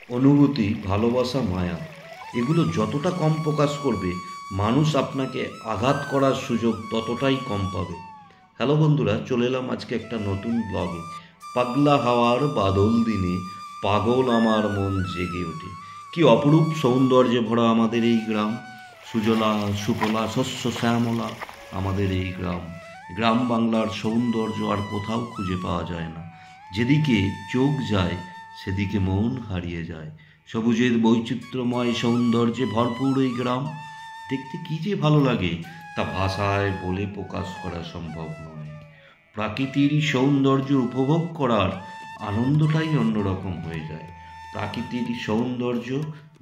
অনুভূতি, ভালোবাসা, মায়া এগুলো যতটা কম প্রকাশ করবে, মানুষ আপনাকে আঘাত করার সুযোগ ততটাই কম পাবে। হ্যালো বন্ধুরা, চলে এলাম আজকে একটা নতুন ব্লগে। পাগলা হাওয়ার বাদল দিনে পাগল আমার মন জেগে ওঠে। কি অপরূপ সৌন্দর্যে ভরা আমাদের এই গ্রাম, সুজলা সুফলা শস্য শ্যামলা আমাদের এই গ্রাম। গ্রাম বাংলার সৌন্দর্য আর কোথাও খুঁজে পাওয়া যায় না। যেদিকে চোখ যায় সেদিকে মন হারিয়ে যায়। সবুজের বৈচিত্র্যময় সৌন্দর্যে ভরপুর এই গ্রাম দেখতে কি যে ভালো লাগে, তা ভাষায় বলে প্রকাশ করা সম্ভব নয়। প্রাকৃতির সৌন্দর্য উপভোগ করার আনন্দটাই অন্যরকম হয়ে যায়। প্রাকৃতিক সৌন্দর্য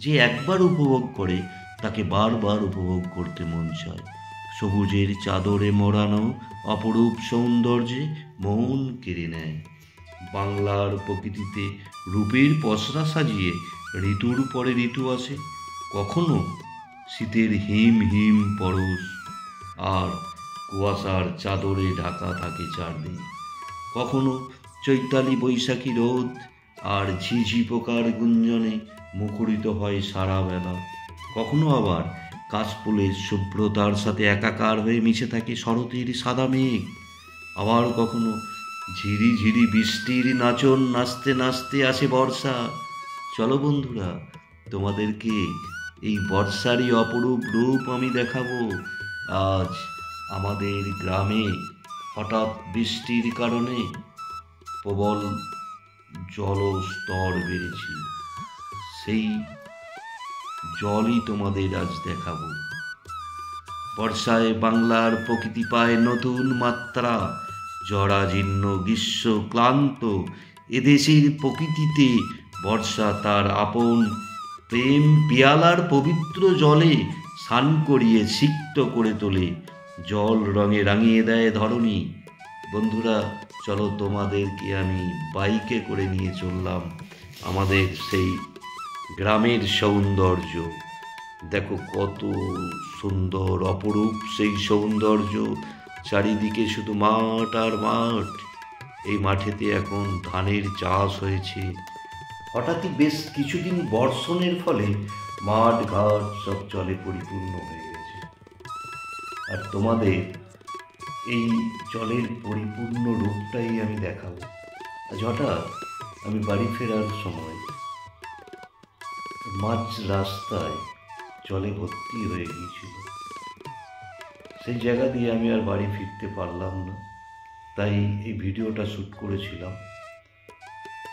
যে একবার উপভোগ করে তাকে বারবার উপভোগ করতে মন চায়। সবুজের চাদরে মোড়ানো অপরূপ সৌন্দর্যে মন কেড়ে নেয়। বাংলার প্রকৃতিতে রূপের পসরা সাজিয়ে ঋতুর পরে ঋতু আসে। কখনো শীতের হিম হিম পরশ আর কুয়াশার চাদরে ঢাকা থাকে চারদিক। কখনো চৈতালি বৈশাখী রোদ আর ঝিঝি পোকার গুঞ্জনে মুখরিত হয় সারা বেলা। কখনো আবার কাশফুলের শুভ্রতার সাথে একাকার হয়ে মিশে থাকে শরতের সাদা মেঘ। আবার কখনো ঝিরি ঝিরি বৃষ্টির নাচন নাচতে নাচতে আসে বর্ষা। চলো বন্ধুরা, তোমাদেরকে এই বর্ষারই অপরূপ রূপ আমি দেখাবো। আজ আমাদের গ্রামে হঠাৎ বৃষ্টির কারণে প্রবল জলস্তর বেড়েছে। সেই জলই তোমাদের আজ দেখাবো। বর্ষায় বাংলার প্রকৃতি পায় নতুন মাত্রা। জরাজীর্ণ গ্রীষ্ম ক্লান্ত এদেশের প্রকৃতিতে বর্ষা তার আপন প্রেম পিয়ালার পবিত্র জলে স্নান করিয়ে সিক্ত করে তোলে। জল রঙে রাঙিয়ে দেয় ধরণী। বন্ধুরা, চলো তোমাদেরকে আমি বাইকে করে নিয়ে চললাম আমাদের সেই গ্রামের সৌন্দর্য। দেখো কত সুন্দর অপরূপ সেই সৌন্দর্য। চারিদিকে শুধু মাঠ আর মাঠ। এই মাঠেতে এখন ধানের চাষ হয়েছে। হঠাৎই বেশ কিছুদিন বর্ষণের ফলে মাঠ ঘাট সব জলে পরিপূর্ণ হয়ে গেছে। আর তোমাদের এই জলের পরিপূর্ণ রূপটাই আমি দেখাবো। আজ হঠাৎ আমি বাড়ি ফেরার সময় মাঝ রাস্তায় জলে ভর্তি হয়ে গিয়েছিল। সেই জায়গা দিয়ে আমি আর বাড়ি ফিরতে পারলাম না, তাই এই ভিডিওটা শ্যুট করেছিলাম।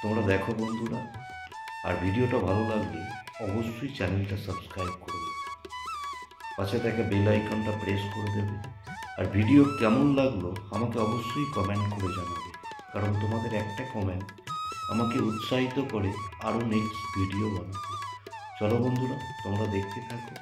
তোমরা দেখো বন্ধুরা, আর ভিডিওটা ভালো লাগলে অবশ্যই চ্যানেলটা সাবস্ক্রাইব করবে, পাশে থাকা বেল আইকনটা প্রেস করে দেবে। আর ভিডিও কেমন লাগলো আমাকে অবশ্যই কমেন্ট করে জানাবে, কারণ তোমাদের একটা কমেন্ট আমাকে উৎসাহিত করে আরও নেক্সট ভিডিও বানাতে। চলো বন্ধুরা, তোমরা দেখতে থাকো।